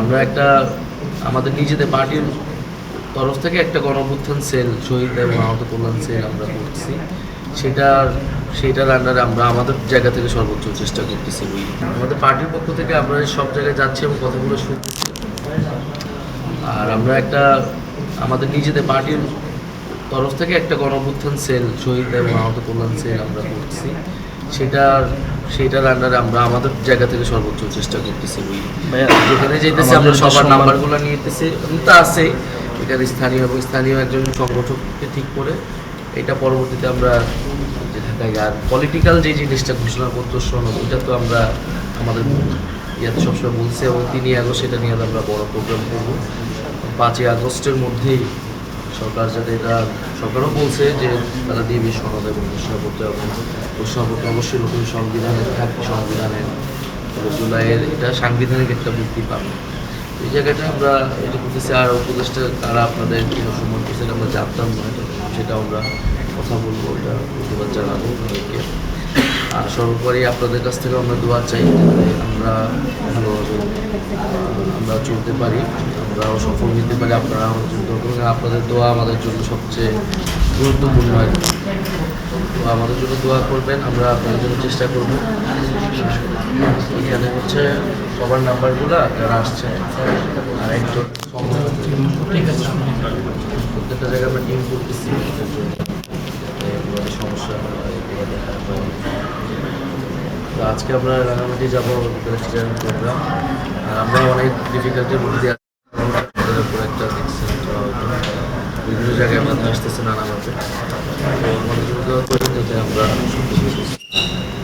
আমরা একটা আমাদের নিজেদের পার্টির তরফ থেকে একটা গণঅভ্যুত্থান সেল শহীদ এবং আহত কল্যাণ সেল আমরা করছি। সেটার আন্ডারে আমরা আমাদের জায়গা থেকে সর্বোচ্চ চেষ্টা করতেছি। আমাদের পার্টির পক্ষ থেকে আমরা সব জায়গায় যাচ্ছি এবং কথাগুলো শুনতেছি। আর আমরা একটা আমাদের নিজেদের পার্টির তরফ থেকে একটা গণঅভ্যুত্থান সেল শহীদ এবং আহত কল্যাণ সেল আমরা করছি। সেটার আন্ডারে আমরা আমাদের জায়গা থেকে সর্বোচ্চ চেষ্টা করতেছি। যেখানে যেতেছি আমরা সবার নাম্বারগুলো নিতেছি, তা আছে এখানে স্থানীয় একজন সংগঠককে ঠিক করে এটা পরবর্তীতে আমরা যে ঢাকায় আর পলিটিক্যাল যে জিনিসটা ঘোষণাপত্র সনদ ওইটা তো আমরা আমাদের ইয়াতে সবসময় বলছি এবং 3 আগস্ট সেটা নিয়ে আমরা বড় প্রোগ্রাম করব। 5 আগস্টের মধ্যেই সরকার যাতে এটা সরকারও বলছে যে তারা দিবে সনদ এবং ঘোষণাপত্র অবশ্যই নতুন সংবিধানের থাকবে, সংবিধানের জুলাইয়ের এটা সাংবিধানিক একটা ভিত্তি পাবে। এই জায়গাটা আমরা এটা করতেছি। আর উপদেশটা তারা আপনাদের কীভাবে সম্মান করছে আমরা জানতাম না, সেটা আমরা কথা বলবো, ওটা প্রতিবাদ জানাবো ওদেরকে। আর সর্বোপরি আপনাদের কাছ থেকে আমরা দোয়া চাই যাতে আমরা ভালোভাবে আমরা চলতে পারি, আমরাও সফল নিতে পারি। আপনারা আমাদের জন্য আপনাদের দোয়া আমাদের জন্য সবচেয়ে গুরুত্বপূর্ণ হয়। তো আমাদের জন্য দোয়া করবেন, আমরা আপনাদের জন্য চেষ্টা করব। এখানে হচ্ছে সবার নাম্বারগুলো যারা আসছে আর একজন ঠিক আছে, প্রত্যেকটা জায়গায় আমরা টিম করতেছি সমস্যা হয়। তো আজকে আমরা রাঙামাটি যাবো প্রোগ্রাম। আর আমরা অনেক ডিফিকাল্টির মধ্যে দিয়ে আমাদের উপর একটা দেখছেন বিভিন্ন জায়গায় আমাদের আসতেছে নানাভাবে। তো আমাদের জন্য করবেন যাতে আমরা